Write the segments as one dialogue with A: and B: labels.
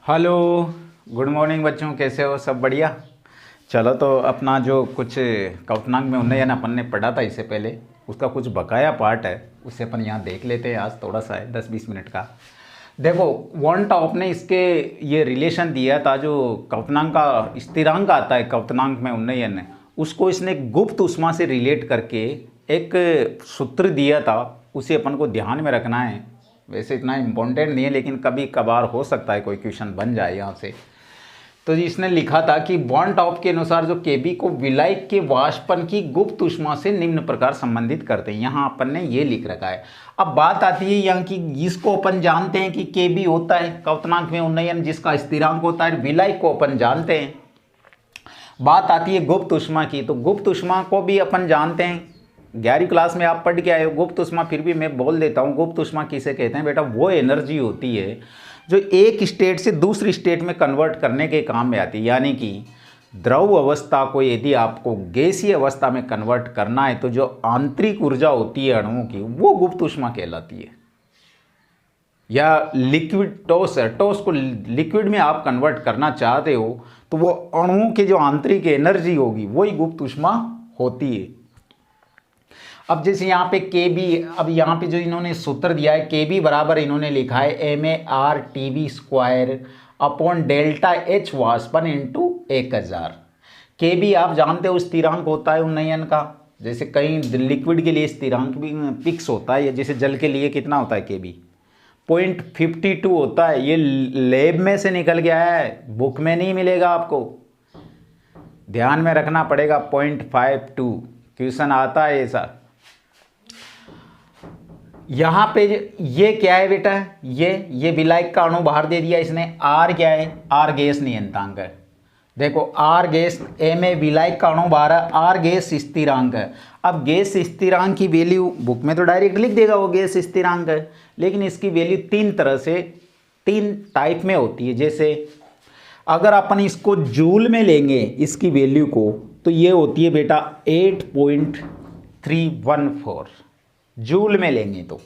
A: Hello. Good morning बच्चों, कैसे हो? सब बढ़िया। चलो तो अपना जो कुछ कवतनांक में उन्नयन अपन ने पढ़ा था इससे पहले, उसका कुछ बकाया पार्ट है, उसे अपन यहाँ देख लेते हैं। आज थोड़ा सा है, 10-20 मिनट का। देखो, वन टॉप ने इसके ये रिलेशन दिया था, जो कवतनांक का स्थिरांक आता है कवतनांक में उन्नयन, उसको इसने गुप्त ऊष्मा से रिलेट करके एक सूत्र दिया था। उसे अपन को ध्यान में रखना है। वैसे इतना इम्पोर्टेंट नहीं है, लेकिन कभी कभार हो सकता है कोई क्वेश्चन बन जाए यहाँ से। तो इसने लिखा था कि बॉन टॉप के अनुसार जो केबी को विलायक के वाष्पन की गुप्त ऊष्मा से निम्न प्रकार संबंधित करते हैं। यहाँ अपन ने ये लिख रखा है। अब बात आती है यहाँ की, इसको अपन जानते हैं कि केबी होता है कवतनांक में उन्नयन, जिसका स्थिरांक होता है। विलायक को अपन जानते हैं। बात आती है गुप्त ऊष्मा की, तो गुप्त ऊष्मा को भी अपन जानते हैं। 11वीं क्लास में आप पढ़ के आए हो गुप्त ऊष्मा, फिर भी मैं बोल देता हूँ। गुप्त ऊष्मा किसे कहते हैं बेटा? वो एनर्जी होती है जो एक स्टेट से दूसरी स्टेट में कन्वर्ट करने के काम में आती है। यानी कि द्रव अवस्था को यदि आपको गैसीय अवस्था में कन्वर्ट करना है, तो जो आंतरिक ऊर्जा होती है अणुओं की, वो गुप्त ऊष्मा कहलाती है। या लिक्विड टॉस है, टॉस को लिक्विड में आप कन्वर्ट करना चाहते हो, तो वो अणुओं की जो आंतरिक एनर्जी होगी वही गुप्त ऊष्मा होती है। अब जैसे यहाँ पे केबी, अब यहाँ पे जो इन्होंने सूत्र दिया है, केबी बराबर इन्होंने लिखा है MARTV² अपॉन डेल्टा H वाष्पन इंटू 1000। केबी आप जानते हो स्थिरांक होता है उन्नयन का। जैसे कहीं लिक्विड के लिए स्थिरांक भी फिक्स होता है, जैसे जल के लिए कितना होता है केबी? 0.52 होता है। ये लैब में से निकल गया है, बुक में नहीं मिलेगा आपको, ध्यान में रखना पड़ेगा। 0.52 क्वेश्चन आता है ऐसा। यहाँ पे ये क्या है बेटा? ये विलायक का अणु बाहर दे दिया इसने। आर क्या है? आर गैस नियतांक है। देखो, आर गैस, में विलायक का अणु बाहर है, आर गैस स्थिरांक है। अब गैस स्थिरांक की वैल्यू बुक में तो डायरेक्ट लिख देगा वो गैस स्थिरांक है, लेकिन इसकी वैल्यू तीन टाइप में होती है। जैसे अगर अपन इसको जूल में लेंगे इसकी वैल्यू को, तो ये होती है बेटा 8.314 जूल में लेंगे। तो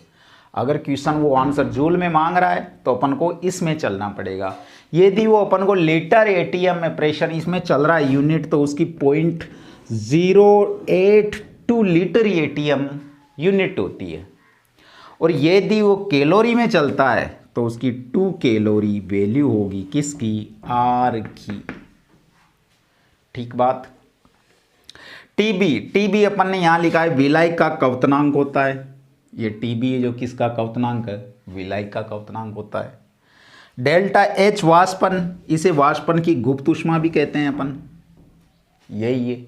A: अगर क्वेश्चन वो आंसर जूल में मांग रहा है, तो अपन को इसमें चलना पड़ेगा। यदि वो अपन को लीटर एटीएम में प्रेशर इसमें चल रहा है यूनिट, तो उसकी 0.082 लीटर एटीएम यूनिट होती है। और यदि वो कैलोरी में चलता है, तो उसकी 2 कैलोरी वैल्यू होगी किसकी? आर की। ठीक बात। टीबी अपन ने यहां लिखा है विलायक का कवतनांक होता है। ये टीबी जो किसका कवतनांक है? विलायक का कवतनांक होता है। डेल्टा H वाष्पन, इसे वाष्पन की गुप्त ऊष्मा भी कहते हैं अपन। यही है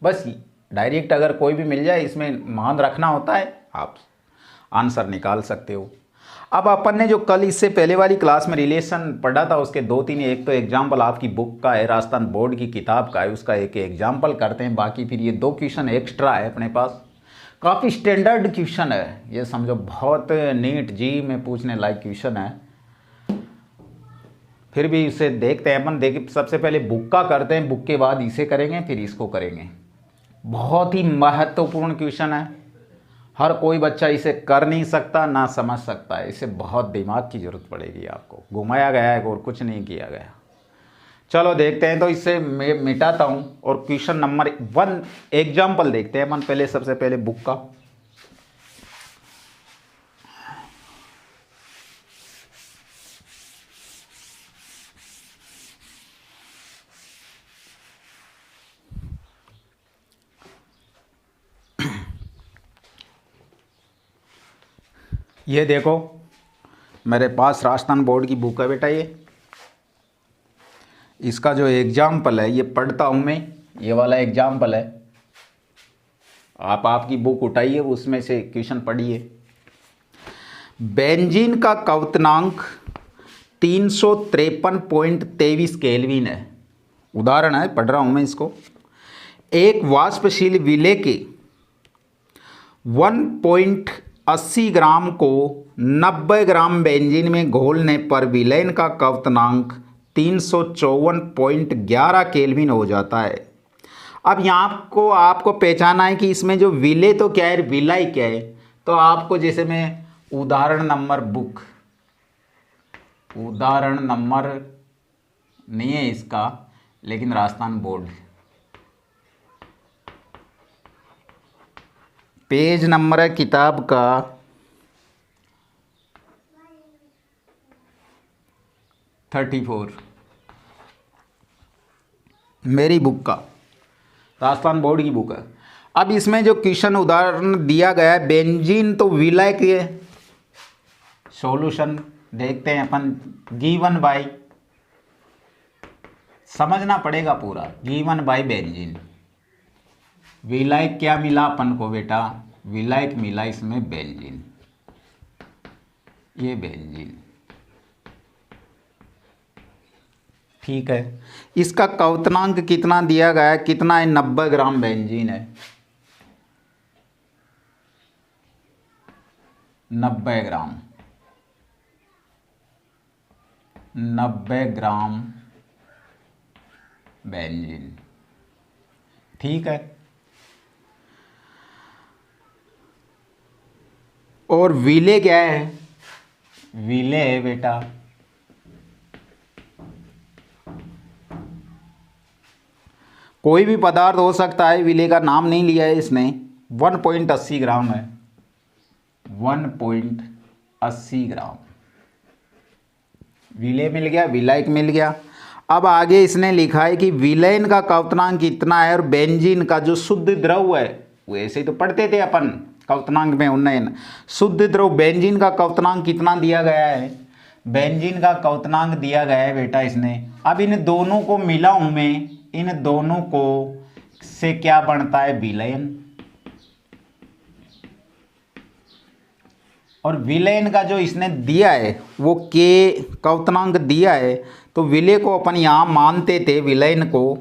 A: बस। डायरेक्ट अगर कोई भी मिल जाए, इसमें मान रखना होता है, आप आंसर निकाल सकते हो। अब अपन ने जो कल इससे पहले वाली क्लास में रिलेशन पढ़ा था, उसके 2-3, एक तो एग्जाम्पल आपकी बुक का है, राजस्थान बोर्ड की किताब का है, उसका एक एग्जाम्पल करते हैं। बाकी फिर ये 2 क्वेश्चन एक्स्ट्रा है अपने पास। काफ़ी स्टैंडर्ड क्वेश्चन है ये, समझो बहुत नीट जी में पूछने लायक क्वेश्चन है। फिर भी इसे देखते हैं अपन। देखिए, सबसे पहले बुक का करते हैं, बुक के बाद इसे करेंगे, फिर इसको करेंगे। बहुत ही महत्वपूर्ण क्वेश्चन है। हर कोई बच्चा इसे कर नहीं सकता, ना समझ सकता है। इसे बहुत दिमाग की जरूरत पड़ेगी आपको। घुमाया गया है और कुछ नहीं किया गया। चलो देखते हैं। तो इससे मिटाता हूँ और क्वेश्चन नंबर 1 एग्जाम्पल देखते हैं अपन पहले। सबसे पहले बुक का। ये देखो, मेरे पास राजस्थान बोर्ड की बुक है बेटा। ये इसका जो एग्जाम्पल है, ये पढ़ता हूँ मैं, ये वाला एग्जाम्पल है। आप आपकी बुक उठाइए, उसमें से क्वेश्चन पढ़िए। बेंजीन का कवतनांक 353.23 केल्विन है। उदाहरण है, पढ़ रहा हूँ मैं इसको। एक वाष्पशील विलेय के 1.80 ग्राम को 90 ग्राम बेंजीन में घोलने पर विलयन का कवतनांक 354.11 केल्विन हो जाता है। अब यहाँ आपको पहचाना है कि इसमें जो विलेय तो क्या है, विलाय क्या है। तो आपको जैसे मैं उदाहरण नंबर बुक उदाहरण नंबर नहीं है इसका, लेकिन राजस्थान बोर्ड, पेज नंबर है किताब का 34, मेरी बुक का, राजस्थान बोर्ड की बुक है। अब इसमें जो क्वेश्चन उदाहरण दिया गया है, बेंजीन तो विलय के सॉल्यूशन देखते हैं अपन, गिवन बाय, समझना पड़ेगा पूरा, गिवन बाय बेंजीन। विलायक क्या मिला अपन को बेटा, विलायक मिला इसमें बेंजीन, ये बेंजीन, ठीक है। इसका क्वथनांक कितना दिया गया है, कितना है, 90 ग्राम बेंजीन है, 90 ग्राम, 90 ग्राम बेंजीन, ठीक है। और विले क्या है, विले है बेटा कोई भी पदार्थ हो सकता है, विले का नाम नहीं लिया है इसने, 1.80 ग्राम है, 1.80 ग्राम विलय मिल गया, विलायक मिल गया। अब आगे इसने लिखा है कि विलयन का क्वथनांक कितना है, और बेंजीन का जो शुद्ध द्रव है, वो ऐसे ही तो पढ़ते थे अपन क्वथनांक में उन्नयन, शुद्ध द्रव बेंजीन का क्वथनांक कितना दिया गया है, बेंजीन का क्वथनांक दिया गया है बेटा इसने। अब इन दोनों को मिला हूं मैं, इन दोनों को से क्या बनता है, विलयन, और विलयन का जो इसने दिया है वो के क्वथनांक दिया है, तो विलय को अपन यहाँ मानते थे, विलयन को,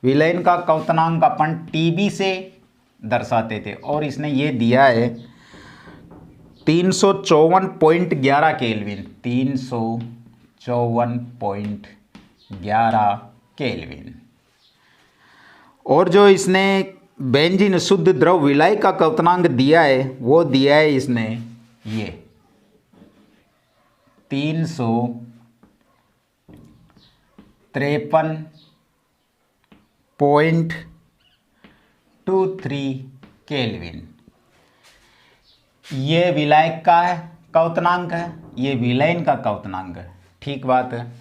A: विलयन का क्वथनांक अपन टीबी से दर्शाते थे, और इसने ये दिया है 354.11 केल्विन, 354.11 केल्विन। और जो इसने बेंजीन शुद्ध द्रव विलायक का क्वथनांक दिया है, वो दिया है इसने ये 353.23 केल्विन। ये विलायक का है क्वथनांक है, ये विलयन का क्वथनांक है, ठीक बात है।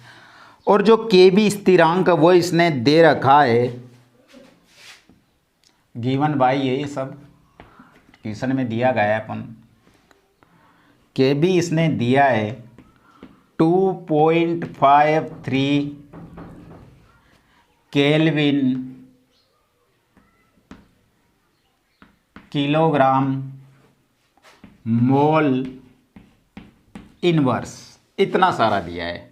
A: और जो केबी स्थिरांक है वो इसने दे रखा है, गिवन बाय, ये सब क्वेश्चन में दिया गया है अपन, केबी इसने दिया है 2.53 केल्विन किलोग्राम मोल इनवर्स, इतना सारा दिया है।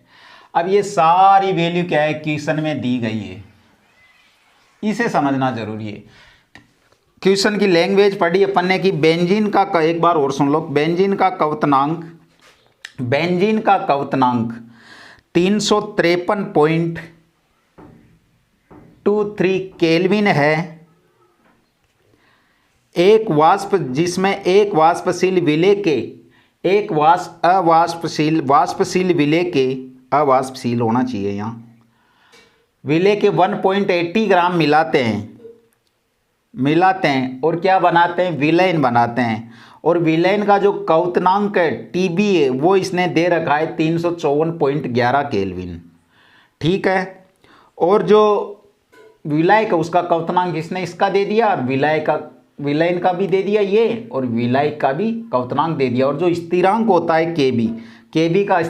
A: अब ये सारी वैल्यू क्या है, क्वेश्चन में दी गई है, इसे समझना जरूरी है। क्वेश्चन की लैंग्वेज पढ़ी अपन ने कि बेंजीन का, एक बार और सुन लो, बेंजीन का क्वथनांक, बेंजीन का क्वथनांक 353.23 केल्विन है। एक वाष्प, जिसमें एक वाष्पशील विलय के, एक वाष्पशील विलय के, अवाष्पशील होना चाहिए यहाँ, विलय के 1.80 ग्राम मिलाते हैं और क्या बनाते हैं, विलयन बनाते हैं। और विलयन का जो क्वथनांक है टीबी है, वो इसने दे रखा है 354.11 केल्विन, ठीक है। और जो विलायक है उसका क्वथनांक इसने इसका दे दिया, और विलयन का भी दे दिया ये, और विलायक का भी क्वथनांक दे दिया। और जो स्थिरांक होता है केबी का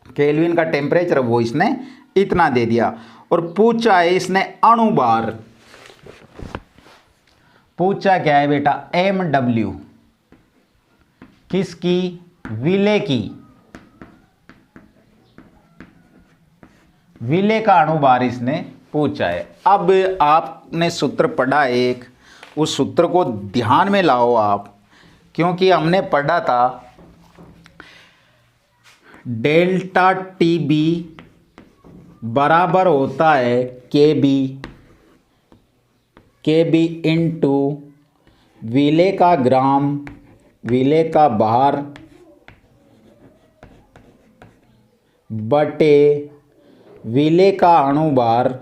A: केल्विन का टेम्परेचर, वो इसने इतना दे दिया। और पूछा है इसने अणुभार, पूछा क्या है बेटा, MW, किसकी, विलय की, विलय का अणुभार इसने पूछा है। अब आपने सूत्र पढ़ा एक, उस सूत्र को ध्यान में लाओ आप, क्योंकि हमने पढ़ा था डेल्टा टीबी बराबर होता है केबी इंटू विलय का ग्राम, विलय का भार बटे विलेय का अणुभार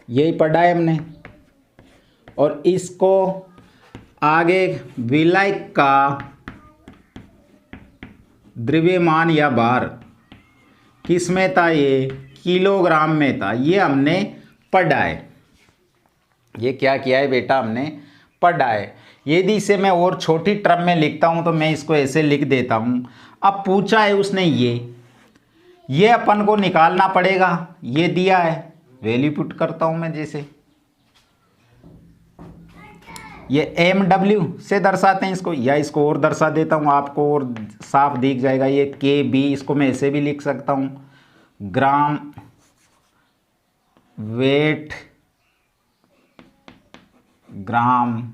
A: यही पढ़ा है हमने। और इसको आगे विलेय का द्रव्यमान या भार किस में था, ये किलोग्राम में था, ये हमने पढ़ा है। ये क्या किया है बेटा, हमने पढ़ा है। यदि इसे मैं और छोटी टर्म में लिखता हूं तो मैं इसको ऐसे लिख देता हूं। अब पूछा है उसने ये अपन को निकालना पड़ेगा। ये दिया है, वैल्यू पुट करता हूं मैं, जैसे ये MW से दर्शाते हैं इसको, या इसको और दर्शा देता हूं, आपको और साफ दिख जाएगा। ये KB, इसको मैं ऐसे भी लिख सकता हूं, ग्राम वेट ग्राम,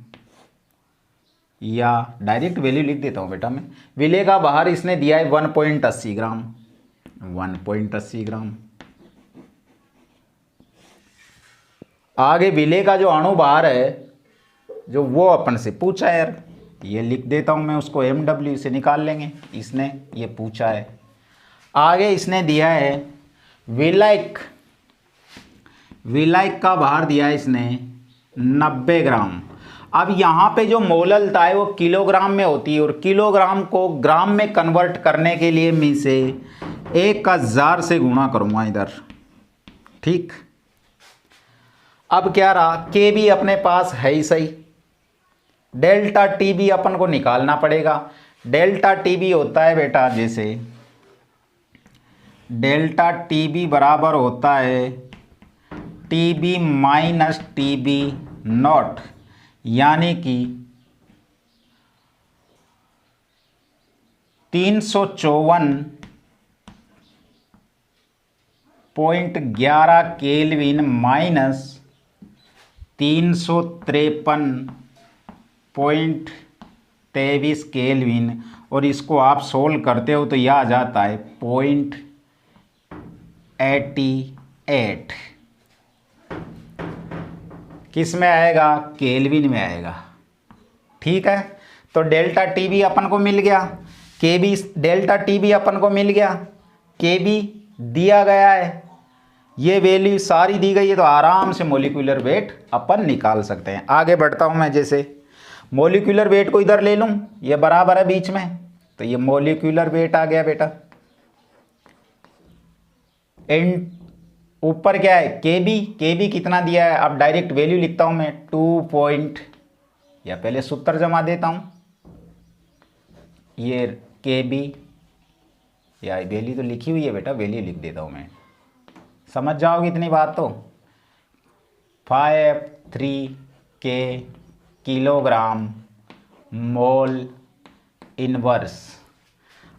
A: या डायरेक्ट वैल्यू लिख देता हूं बेटा मैं। विलेय का भार इसने दिया है 1.80 ग्राम, 1.80 ग्राम। आगे विलेय का जो अणुभार है जो वो अपन से पूछा है यार, ये लिख देता हूं मैं उसको, MW से निकाल लेंगे, इसने ये पूछा है। आगे इसने दिया है विलेय का भार दिया है इसने 90 ग्राम। अब यहाँ पे जो मोललता है वो किलोग्राम में होती है, और किलोग्राम को ग्राम में कन्वर्ट करने के लिए मैं इसे 1000 से गुणा करूँगा इधर, ठीक। अब क्या रहा, KB अपने पास है ही सही, डेल्टा TB अपन को निकालना पड़ेगा। डेल्टा TB होता है बेटा, जैसे डेल्टा TB बराबर होता है TB माइनस TB नॉट, यानी कि 354.11 केल्विन माइनस 353.23 केल्विन, और इसको आप सोल्व करते हो तो यह आ जाता है 0.88। किस में आएगा, केल्विन में आएगा, ठीक है। तो डेल्टा TB अपन को मिल गया, KB डेल्टा TB अपन को मिल गया, KB दिया गया है, ये वैल्यू सारी दी गई है, तो आराम से मोलिकुलर वेट अपन निकाल सकते हैं। आगे बढ़ता हूं मैं, जैसे मोलिकुलर वेट को इधर ले लूं, ये बराबर है बीच में, तो ये मोलिकुलर वेट आ गया बेटा। ऊपर क्या है, KB कितना दिया है, अब डायरेक्ट वैल्यू लिखता हूं मैं 2 या पहले सूत्र जमा देता हूं, ये KB, या वैल्यू तो लिखी हुई है बेटा, वैल्यू लिख देता हूं मैं, समझ जाओगे इतनी बात तो। 53 के किलोग्राम मोल इनवर्स,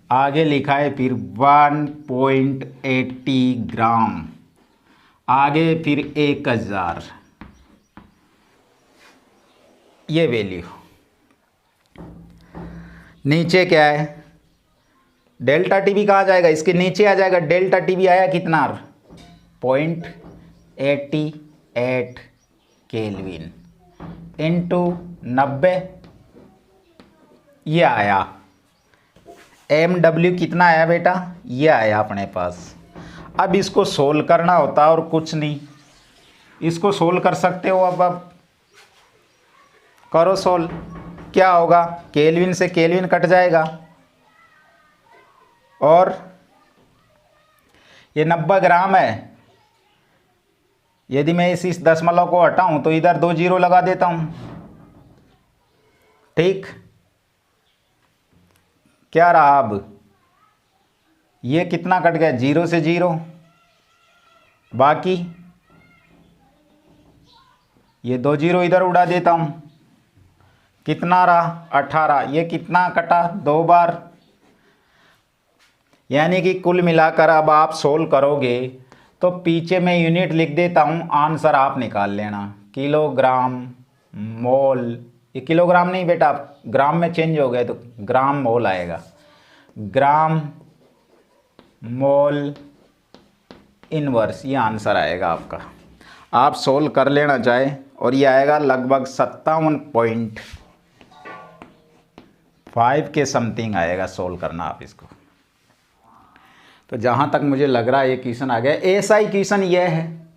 A: आगे लिखा है फिर 1.80 ग्राम, आगे फिर 1000, ये वैल्यू। नीचे क्या है, डेल्टा TB कहाँ जाएगा, इसके नीचे आ जाएगा। डेल्टा TB आया कितना, 0.88 केल्विन इंटू 90, ये आया। MW कितना आया बेटा, ये आया अपने पास। अब इसको सोल्व करना होता है और कुछ नहीं, इसको सोल्व कर सकते हो। अब करो सोल्व, क्या होगा, केल्विन से केल्विन कट जाएगा, और ये 90 ग्राम है। यदि मैं इस दशमलव को हटाऊं तो इधर 2 जीरो लगा देता हूं, ठीक। क्या रहा, अब ये कितना कट गया, 0 से 0, बाकी ये 2 जीरो इधर उड़ा देता हूं, कितना रहा 18। ये कितना कटा, 2 बार, यानी कि कुल मिलाकर अब आप सोल्व करोगे तो पीछे मैं यूनिट लिख देता हूं, आंसर आप निकाल लेना। किलोग्राम मोल, ये किलोग्राम नहीं बेटा, ग्राम में चेंज हो गए तो ग्राम मोल आएगा। ग्राम मोल इनवर्स, ये आंसर आएगा आपका। आप सोल्व कर लेना चाहे, और ये आएगा लगभग 57.5 5 के समथिंग आएगा सोल्व करना आप इसको। तो जहाँ तक मुझे लग रहा है ये क्वेश्चन आ गया। ऐसा ही क्वेश्चन ये है,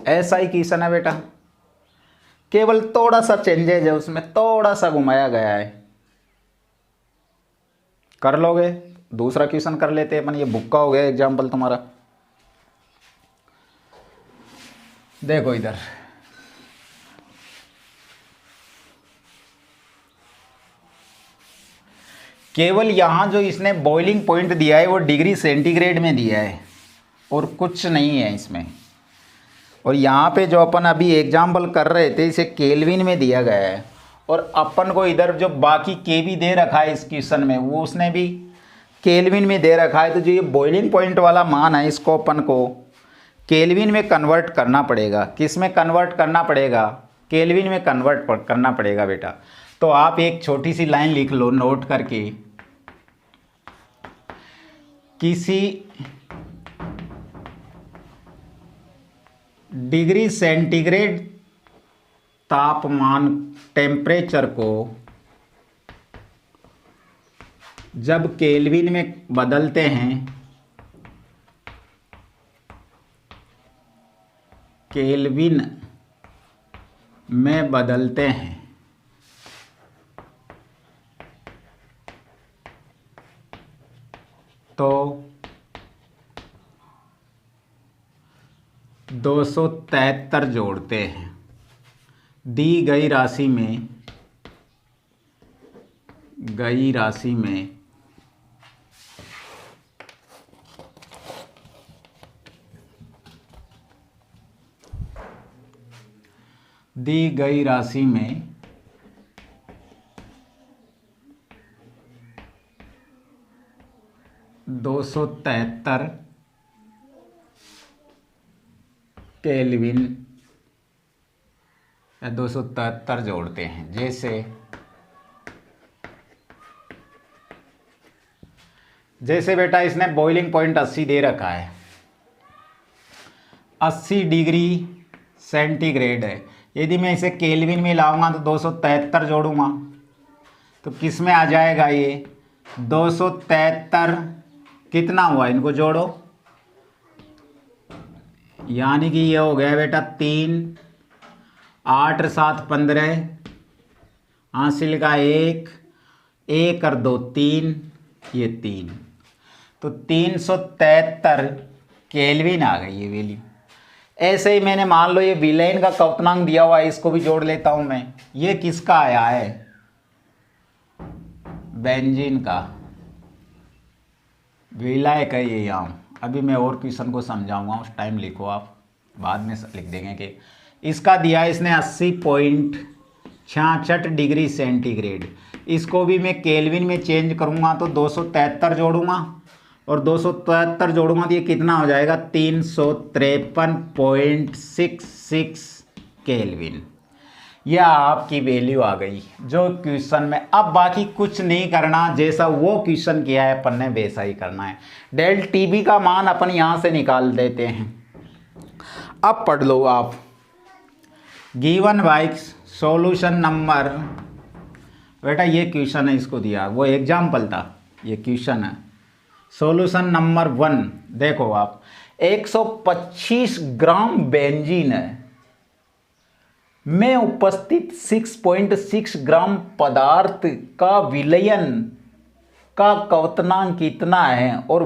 A: ऐसा ही क्वेश्चन है बेटा, केवल थोड़ा सा चेंजेज है उसमें, थोड़ा सा घुमाया गया है। कर लोगे? दूसरा क्वेश्चन कर लेते हैं अपन, ये बुक का हो गया एग्जाम्पल तुम्हारा। देखो इधर, केवल यहाँ जो इसने बॉइलिंग पॉइंट दिया है वो डिग्री सेंटीग्रेड में दिया है और कुछ नहीं है इसमें। और यहाँ पे जो अपन अभी एग्जाम्पल कर रहे थे इसे केल्विन में दिया गया है, और अपन को इधर जो बाकी के भी दे रखा है इस क्वेश्चन में वो उसने भी केल्विन में दे रखा है। तो जो ये बॉइलिंग पॉइंट वाला मान है इसको अपन को केल्विन में कन्वर्ट करना पड़ेगा। किस में कन्वर्ट करना पड़ेगा? केल्विन में कन्वर्ट करना पड़ेगा बेटा। तो आप एक छोटी सी लाइन लिख लो नोट करके, किसी डिग्री सेंटीग्रेड तापमान टेम्परेचर को जब केल्विन में बदलते हैं, केल्विन में बदलते हैं तो 273 जोड़ते हैं दी गई राशि में, दी गई राशि में 273 केल्विन या 273 जोड़ते हैं। जैसे बेटा इसने बॉइलिंग पॉइंट 80 दे रखा है, 80 डिग्री सेंटीग्रेड है। यदि मैं इसे केल्विन में लाऊंगा तो 273 जोड़ूंगा तो किस में आ जाएगा ये 273, कितना हुआ इनको जोड़ो, यानी कि ये हो गया बेटा 3, 8 7 15, हासिल का 1, 1 और 2 3, ये 3, तो 373 केल्विन आ गई ये वैल्यू। ऐसे ही मैंने मान लो ये विलेन का क्वथनांक दिया हुआ है, इसको भी जोड़ लेता हूं मैं। ये किसका आया है? बेंजीन का, विलायक है ये। यहाँ अभी मैं और क्वेश्चन को समझाऊंगा, उस टाइम लिखो आप, बाद में लिख देंगे कि इसका दिया है इसने 80.66 डिग्री सेंटीग्रेड। इसको भी मैं केल्विन में चेंज करूंगा तो 273 जोड़ूंगा और 273 जोड़ूंगा तो ये कितना हो जाएगा 353.66 केल्विन। यह आपकी वैल्यू आ गई जो क्वेश्चन में। अब बाकी कुछ नहीं करना, जैसा वो क्वेश्चन किया है अपन ने वैसा ही करना है। डेल टीबी का मान अपन यहाँ से निकाल देते हैं। अब पढ़ लो आप, गिवन बाय सॉल्यूशन नंबर, बेटा ये क्वेश्चन है, इसको दिया, वो एग्जाम्पल था, ये क्वेश्चन है। सॉल्यूशन नंबर 1 देखो आप, 125 ग्राम बेंजीन है में उपस्थित 6.6 ग्राम पदार्थ का विलयन का क्वथनांक कितना है और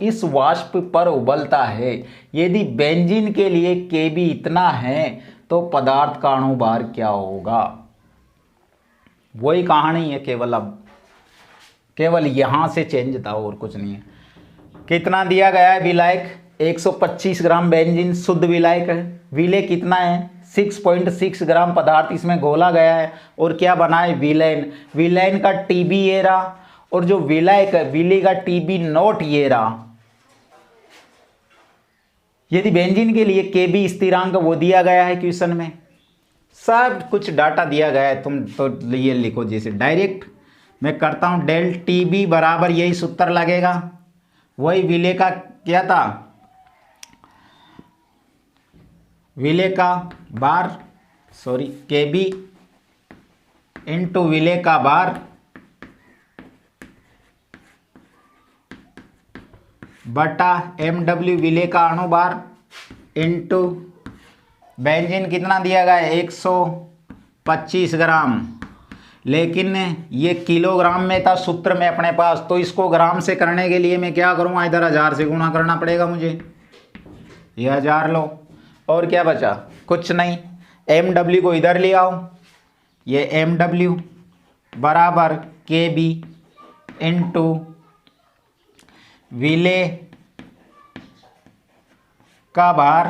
A: इस वाष्प पर उबलता है। यदि बेंजीन के लिए Kb इतना है तो पदार्थ का अणु भार क्या होगा? वही कहानी है, केवल यहां से चेंज था और कुछ नहीं है। कितना दिया गया है विलायक? 125 ग्राम बेंजीन शुद्ध विलायक है। विलेय कितना है? 6.6 ग्राम पदार्थ इसमें घोला गया है और क्या बना है? विलयन। विलयन का टीबी ये रहा और जो विलायक है विलेय का टीबी नॉट ये रहा। यदि बेंजीन के लिए केबी स्थिरांक वो दिया गया है क्वेश्चन में, सब कुछ डाटा दिया गया है, तुम तो ये लिखो जैसे डायरेक्ट मैं करता हूं। डेल टीबी बराबर यही सूत्र लगेगा, वही विलेय का क्या था, विलेय का बार केबी इंटू विले का भार बटा MW विले का अणुभार इंटू बेंजीन कितना दिया गया है 125 ग्राम, लेकिन ये किलोग्राम में था सूत्र में अपने पास, तो इसको ग्राम से करने के लिए मैं क्या करूँगा, इधर 1000 से गुणा करना पड़ेगा मुझे। ये 1000 लो और क्या बचा, कुछ नहीं। MW को इधर ले आओ, ये MW बराबर KB इंटू विले का भार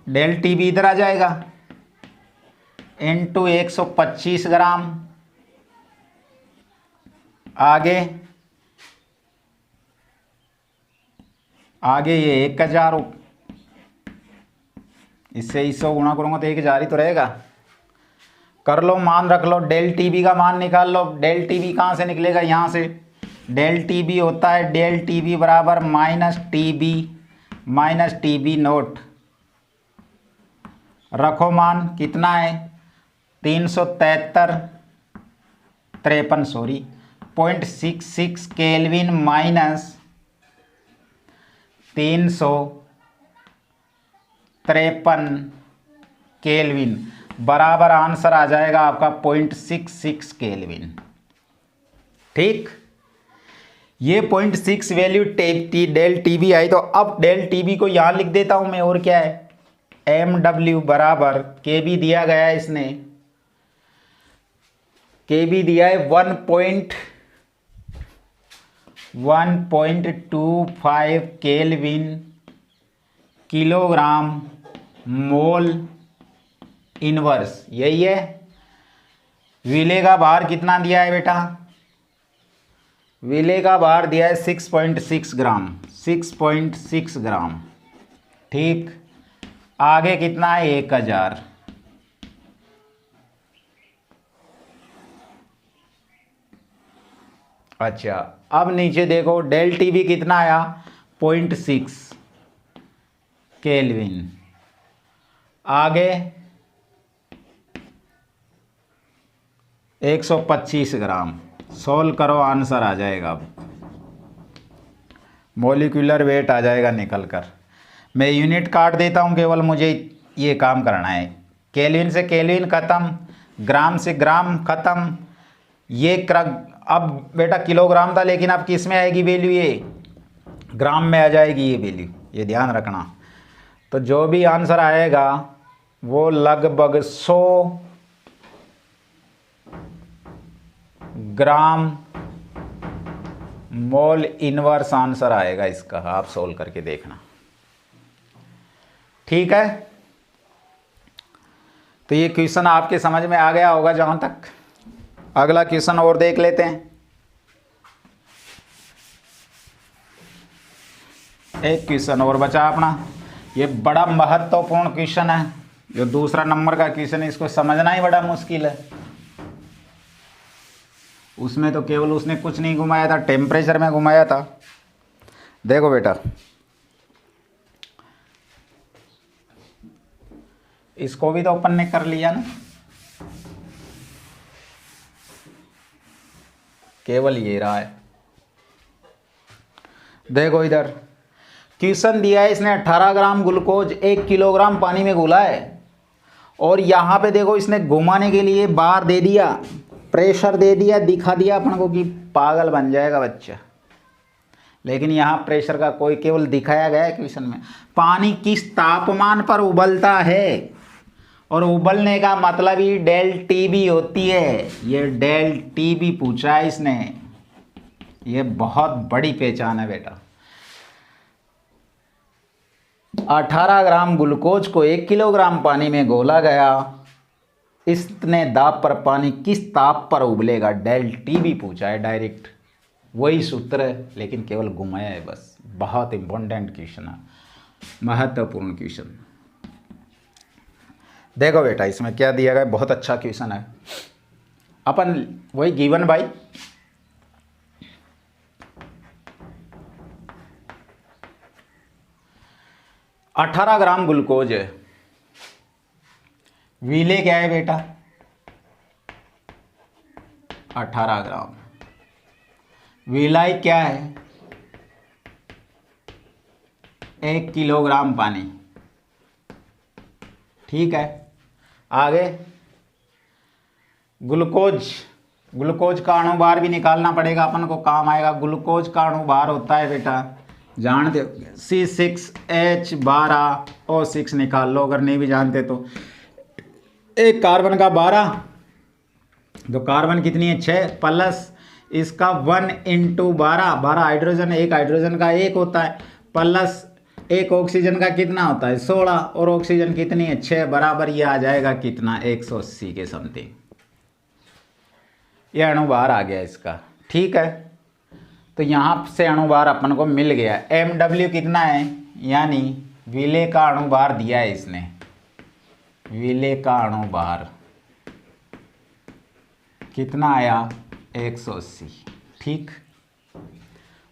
A: डेल TB इधर आ जाएगा इंटू 125 ग्राम, आगे ये 1000, इससे 100 गुणा करूँगा तो 1000 ही तो रहेगा। कर लो, मान रख लो, डेल TB का मान निकाल लो। डेल TB कहाँ से निकलेगा, यहाँ से। डेल TB होता है डेल TB बराबर माइनस TB नोट। रखो मान, कितना है 0.66 केल्विन माइनस 353 केल्विन बराबर आंसर आ जाएगा आपका 0.66 केल्विन। ठीक, ये 0.6 वैल्यू डेल TB आई, तो अब डेल TB को यहाँ लिख देता हूँ मैं, और क्या है MW बराबर KB दिया गया है, इसने KB दिया है 1.25 केल्विन किलोग्राम मोल इनवर्स, यही है। विले का भार कितना दिया है बेटा, विले का भार दिया है 6.6 ग्राम, 6.6 ग्राम। ठीक, आगे कितना है 1000। अच्छा, अब नीचे देखो डेल TB कितना आया 0.6 केल्विन, आगे 125 ग्राम। सोल्व करो, आंसर आ जाएगा। अब मॉलिक्यूलर वेट आ जाएगा निकल कर। मैं यूनिट काट देता हूँ, केवल मुझे ये काम करना है। केल्विन से केल्विन ख़त्म, ग्राम से ग्राम ख़त्म। ये अब बेटा किलोग्राम था, लेकिन अब किस में आएगी वैल्यू, ये ग्राम में आ जाएगी ये वैल्यू, ये ध्यान रखना। तो जो भी आंसर आएगा वो लगभग 100 ग्राम मोल इनवर्स आंसर आएगा इसका। आप सोल्व करके देखना, ठीक है। तो ये क्वेश्चन आपके समझ में आ गया होगा जहां तक। अगला क्वेश्चन और देख लेते हैं। एक क्वेश्चन और बचा अपना, ये बड़ा महत्वपूर्ण क्वेश्चन है। जो दूसरा नंबर का क्वेश्चन है, इसको समझना ही बड़ा मुश्किल है। उसमें तो केवल उसने कुछ नहीं घुमाया था, टेम्परेचर में घुमाया था। देखो बेटा, इसको भी तो अपन ने कर लिया ना, केवल ये रहा है। देखो इधर क्वेश्चन दिया है, इसने 18 ग्राम ग्लूकोज 1 किलोग्राम पानी में घोला है, और यहाँ पे देखो इसने घुमाने के लिए बार दे दिया, प्रेशर दे दिया, दिखा दिया अपन को कि पागल बन जाएगा बच्चा। लेकिन यहाँ प्रेशर का कोई, केवल दिखाया गया है क्वेश्चन में। पानी किस तापमान पर उबलता है, और उबलने का मतलब ही डेल TB होती है। ये डेल TB पूछा है इसने, ये बहुत बड़ी पहचान है बेटा। 18 ग्राम ग्लूकोज को 1 किलोग्राम पानी में घोला गया, इतने दाब पर पानी किस ताप पर उबलेगा, डेल TB पूछा है डायरेक्ट। वही सूत्र है, लेकिन केवल घुमाया है बस। बहुत इंपॉर्टेंट क्वेश्चन है, महत्वपूर्ण क्वेश्चन। देखो बेटा, इसमें क्या दिया गया, बहुत अच्छा क्वेश्चन है। अपन वही गिवन भाई, अठारह ग्राम ग्लूकोज है, विले क्या है बेटा 18 ग्राम। विलाई क्या है 1 किलोग्राम पानी। ठीक है, आगे ग्लूकोज का अणुभार भी निकालना पड़ेगा अपन को, काम आएगा। ग्लूकोज का अणुभार होता है बेटा, जानते हो C6H12O6 निकाल लो अगर नहीं भी जानते तो। एक कार्बन का 12, तो कार्बन कितनी है 6 प्लस इसका 1 × 12 हाइड्रोजन, एक हाइड्रोजन का 1 होता है, प्लस एक ऑक्सीजन का कितना होता है 16, और ऑक्सीजन कितनी है 6, बराबर ये आ जाएगा कितना 180 के समथिंग। ये अणुभार आ गया इसका। ठीक है, तो यहाँ से अणुभार अपन को मिल गया। MW कितना है, यानी विले का अणुभार दिया है इसने, विले का अणुभार कितना आया 180। ठीक,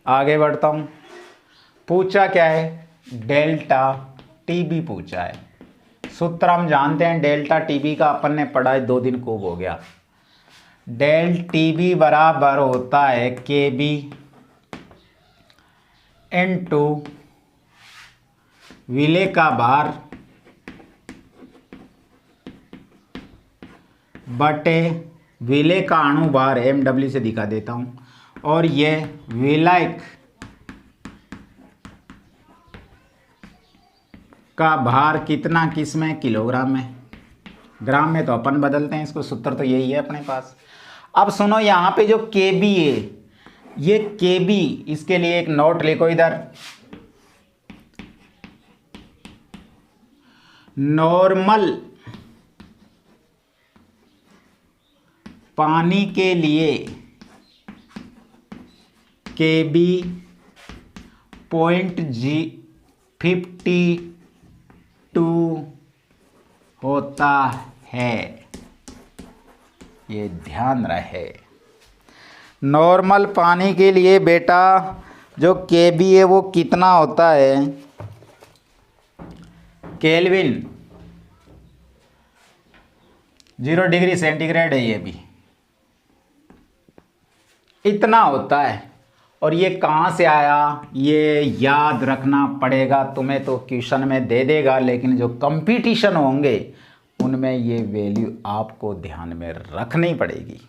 A: आगे बढ़ता हूँ। पूछा क्या है, डेल्टा टीबी पूछा है। सूत्र हम जानते हैं डेल्टा टीबी का, अपन ने पढ़ा है 2 दिन खूब हो गया। डेल टीबी बराबर होता है केबी इनटू विले का भार बटे विले का अणुभार, MW से दिखा देता हूं, और ये विलायक का भार कितना, किस में, किलोग्राम में। ग्राम में तो अपन बदलते हैं इसको, सूत्र तो यही है अपने पास। अब सुनो, यहाँ पे जो केबी है, ये केबी, इसके लिए एक नोट लिखो इधर। नॉर्मल पानी के लिए केबी 0.52 होता है, ये ध्यान रहे। नॉर्मल पानी के लिए बेटा जो केबी है वो कितना होता है, केल्विन, 0 डिग्री सेंटीग्रेड है ये भी, इतना होता है। और ये कहाँ से आया, ये याद रखना पड़ेगा तुम्हें, तो क्वेश्चन में दे देगा, लेकिन जो कंपटीशन होंगे उनमें ये वैल्यू आपको ध्यान में रखनी पड़ेगी।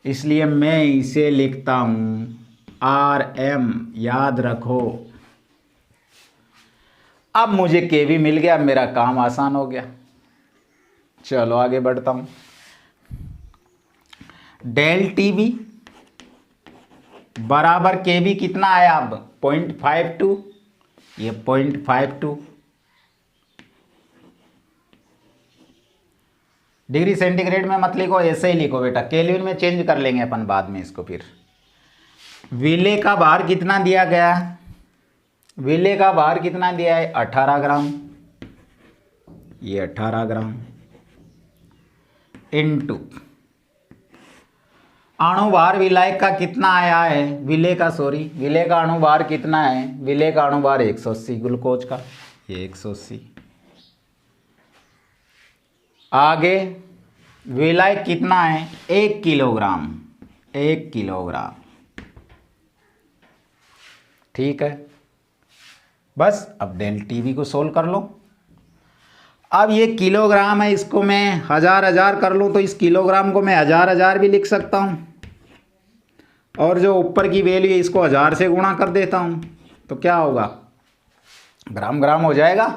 A: इसलिए मैं इसे लिखता हूँ RM, याद रखो। अब मुझे केवी मिल गया, मेरा काम आसान हो गया। चलो आगे बढ़ता हूँ। डेल टीबी बराबर केबी कितना आया अब 0.52, ये 0.52 डिग्री सेंटीग्रेड में मत लिखो, ऐसे ही लिखो बेटा, केल्विन में चेंज कर लेंगे अपन बाद में इसको। फिर विले का भार कितना दिया गया, विले का भार कितना दिया है 18 ग्राम, ये 18 ग्राम इनटू अणुभार विलायक का कितना आया है, विले का अणुभार कितना है, विले का अणुभार 180, ग्लूकोज का ये 180। आगे विलायक कितना है 1 किलोग्राम, 1 किलोग्राम। ठीक है, बस अब डेल टीवी को सोल्व कर लो। अब ये किलोग्राम है, इसको मैं हजार कर लूँ तो इस किलोग्राम को मैं हजार भी लिख सकता हूँ, और जो ऊपर की वैल्यू है इसको 1000 से गुणा कर देता हूँ, तो क्या होगा ग्राम हो जाएगा।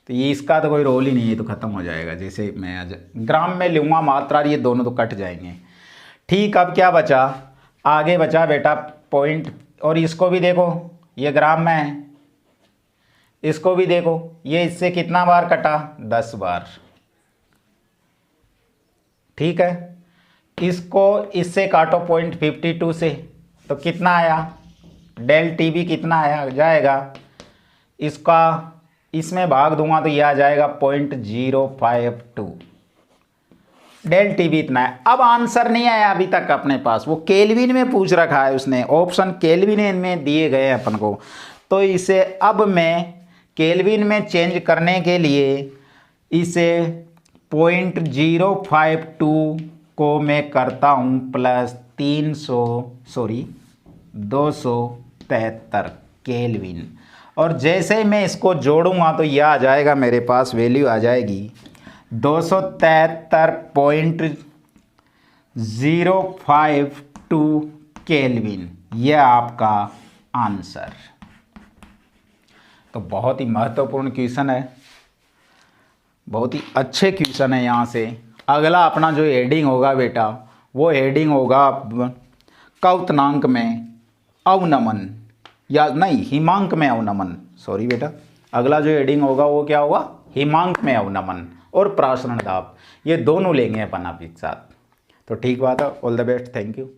A: तो ये इसका तो कोई रोल ही नहीं है, तो ख़त्म हो जाएगा। जैसे मैं ग्राम में लूँगा मात्रा, ये दोनों तो कट जाएंगे। ठीक, अब क्या बचा, आगे बचा बेटा पॉइंट, और इसको भी देखो ये ग्राम में है, इसको भी देखो, ये इससे कितना बार कटा 10 बार। ठीक है, इसको इससे काटो 0.52 से, तो कितना आया, डेल टीबी कितना आया जाएगा, इसका इसमें भाग दूंगा तो यह आ जाएगा 0.052। डेल टीबी इतना है। अब आंसर नहीं आया अभी तक अपने पास, वो केल्विन में पूछ रखा है उसने, ऑप्शन केल्विन में दिए गए हैं अपन को। तो इसे अब मैं केल्विन में चेंज करने के लिए इसे 0.052 को मैं करता हूँ प्लस 273 केल्विन। और जैसे ही मैं इसको जोड़ूंगा तो यह आ जाएगा, मेरे पास वैल्यू आ जाएगी 273.052 केल्विन। यह आपका आंसर। तो बहुत ही महत्वपूर्ण क्वेश्चन है, बहुत ही अच्छे क्वेश्चन है। यहाँ से अगला अपना जो हेडिंग होगा बेटा, वो हेडिंग होगा क्वथनांक में अवनमन, या नहीं हिमांक में अवनमन, सॉरी बेटा। अगला जो हेडिंग होगा वो क्या होगा, हिमांक में अवनमन और प्रासरण दाब, ये दोनों लेंगे अपन आप एक साथ। तो ठीक बात है, all the best, thank you.